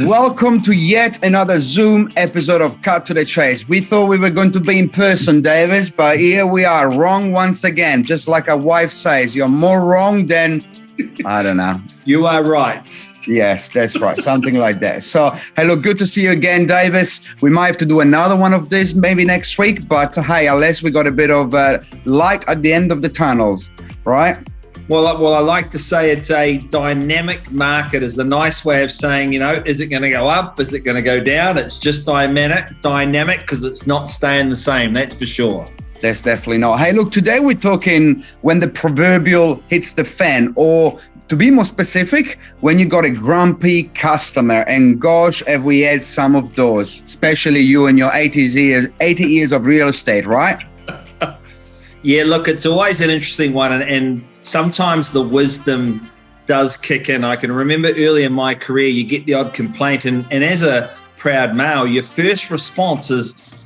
Welcome to yet another Zoom episode of Cut to the Chase. We thought we were going to be in person, Davis, but here we are, wrong once again. Just like a wife says, you're more wrong than, I don't know. You are right. Yes, that's right. Something like that. So, hello, good to see you again, Davis. We might have to do another one of these maybe next week, but hey, unless we got a bit of light at the end of the tunnels, right? Well, I like to say it's a dynamic market is the nice way of saying, is it going to go up? Is it going to go down? It's just dynamic because it's not staying the same. That's for sure. That's definitely not. Hey, look, today we're talking when the proverbial hits the fan, or to be more specific, when you got a grumpy customer. And gosh, have we had some of those, especially you and your 80 years of real estate, right? Yeah, look, it's always an interesting one. And sometimes the wisdom does kick in. I can remember early in my career, you get the odd complaint. And as a proud male, your first response is,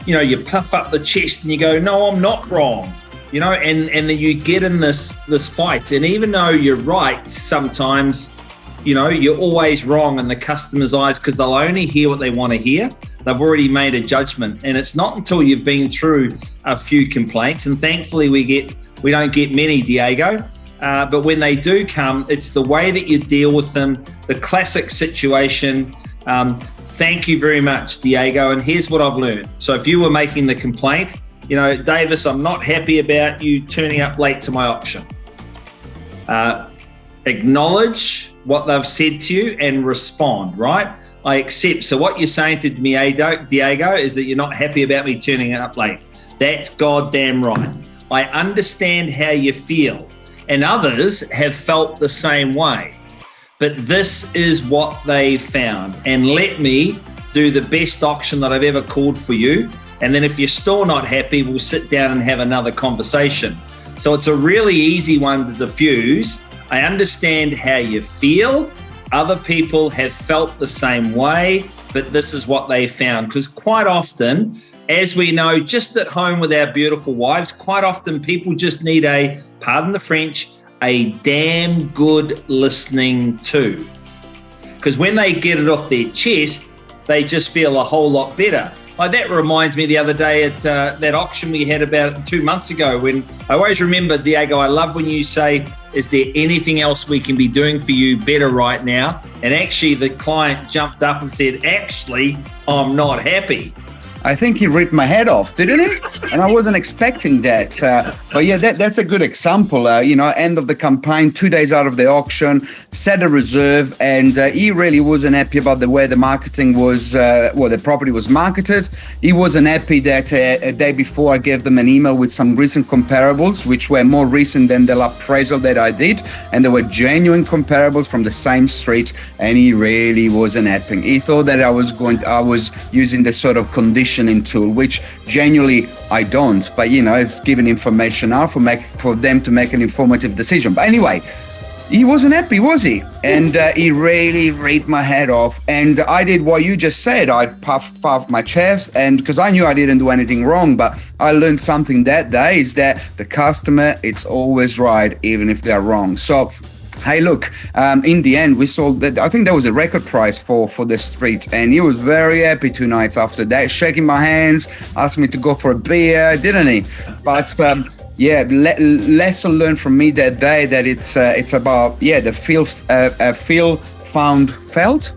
you puff up the chest and you go, no, I'm not wrong. And then you get in this fight. And even though you're right, sometimes, you're always wrong in the customer's eyes because they'll only hear what they want to hear. They've already made a judgment. And it's not until you've been through a few complaints, and thankfully we don't get many, Diego, but when they do come, it's the way that you deal with them, the classic situation. Thank you very much, Diego. And here's what I've learned. So if you were making the complaint, Davis, I'm not happy about you turning up late to my auction. Acknowledge what they've said to you and respond, right? I accept. So what you're saying to me, Diego, is that you're not happy about me turning up late. That's goddamn right. I understand how you feel, and others have felt the same way. But this is what they found, and let me do the best auction that I've ever called for you. And then if you're still not happy, we'll sit down and have another conversation. So it's a really easy one to diffuse. I understand how you feel. Other people have felt the same way, but this is what they found. Because quite often, as we know, just at home with our beautiful wives, quite often people just need pardon the French, a damn good listening to. Because when they get it off their chest, they just feel a whole lot better. Like that reminds me the other day at that auction we had about 2 months ago, when I always remember, Diego, I love when you say, is there anything else we can be doing for you better right now? And actually the client jumped up and said, actually, I'm not happy. I think he ripped my head off, didn't he? And I wasn't expecting that. But yeah, that's a good example. End of the campaign, 2 days out of the auction, set a reserve, and he really wasn't happy about the way the marketing was, the property was marketed. He wasn't happy that a day before I gave them an email with some recent comparables, which were more recent than the appraisal that I did. And they were genuine comparables from the same street. And he really wasn't happy. He thought that I was using this sort of conditioning tool, which genuinely I don't, but it's giving information out for them to make an informative decision. But anyway, he wasn't happy, was he? And he really ripped my head off. And I did what you just said. I puffed off my chest, and because I knew I didn't do anything wrong, but I learned something that day, is that the customer, it's always right, even if they're wrong. So hey, look, in the end, we sold that. I think that was a record price for the street. And he was very happy 2 nights after that, shaking my hands, asked me to go for a beer, didn't he? But lesson learned from me that day, that it's about, the feel found felt.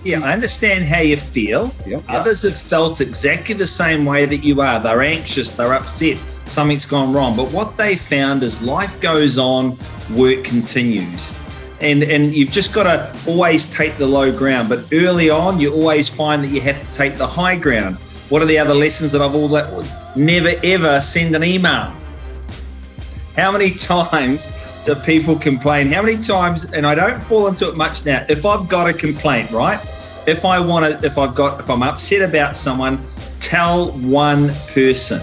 Yeah, I understand how you feel. Yep. Others have felt exactly the same way that you are. They're anxious, they're upset, something's gone wrong. But what they found is life goes on, work continues. And you've just got to always take the low ground. But early on, you always find that you have to take the high ground. What are the other lessons that I've never, ever send an email. How many times do people complain? How many times, and I don't fall into it much now, if I've got a complaint, right? If I'm upset about someone, tell one person,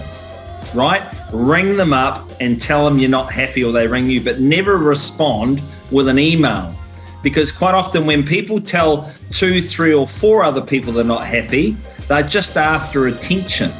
right? Ring them up and tell them you're not happy, or they ring you, but never respond with an email. Because quite often when people tell 2, 3, or 4 other people they're not happy, they're just after attention.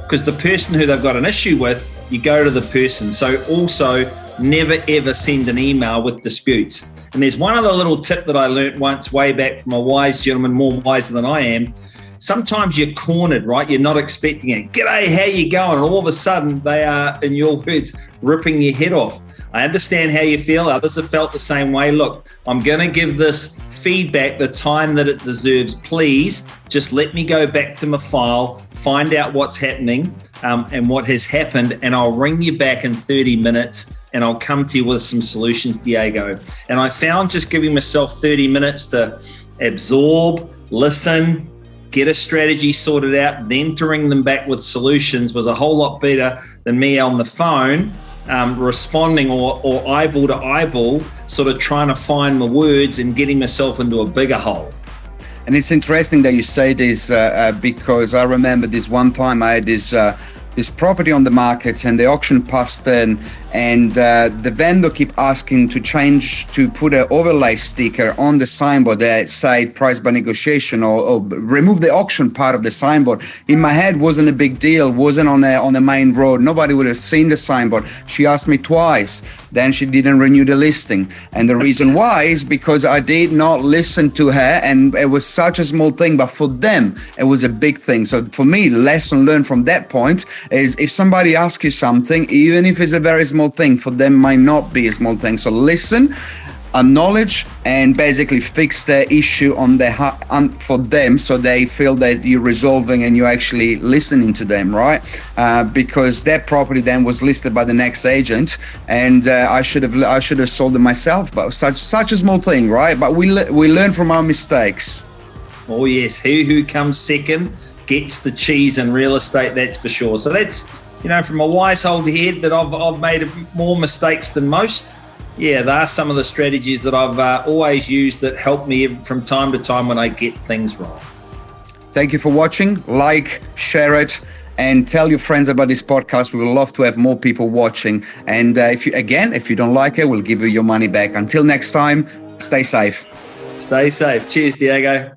Because the person who they've got an issue with, you go to the person. So also never ever send an email with disputes. And there's one other little tip that I learnt once way back from a wise gentleman, more wiser than I am. Sometimes you're cornered, right? You're not expecting it. G'day, how you going? And all of a sudden they are, in your words, ripping your head off. I understand how you feel. Others have felt the same way. Look, I'm going to give this feedback the time that it deserves. Please just let me go back to my file, find out what's happening and what has happened, and I'll ring you back in 30 minutes and I'll come to you with some solutions, Diego. And I found just giving myself 30 minutes to absorb, listen, get a strategy sorted out, then to ring them back with solutions was a whole lot better than me on the phone responding or eyeball to eyeball, sort of trying to find my words and getting myself into a bigger hole. And it's interesting that you say this because I remember this one time I had this property on the market and the auction passed in, and the vendor kept asking to put an overlay sticker on the signboard that said price by negotiation or remove the auction part of the signboard. In my head, wasn't a big deal, wasn't on the main road. Nobody would have seen the signboard. She asked me twice. Then she didn't renew the listing. And the reason why is because I did not listen to her, and it was such a small thing, but for them, it was a big thing. So for me, lesson learned from that point is if somebody asks you something, even if it's a very small thing, for them might not be a small thing. So listen, acknowledge, and basically fix the issue for them, so they feel that you're resolving and you're actually listening to them, right? Because that property then was listed by the next agent, and I should have sold it myself. But such a small thing, right? But we learn from our mistakes. Oh yes, he who comes second gets the cheese in real estate, that's for sure. So that's, from a wise old head that I've made more mistakes than most. Yeah, there are some of the strategies that I've always used that help me from time to time when I get things wrong. Thank you for watching. Like, share it, and tell your friends about this podcast. We would love to have more people watching. And if you don't like it, we'll give you your money back. Until next time, stay safe. Stay safe. Cheers, Diego.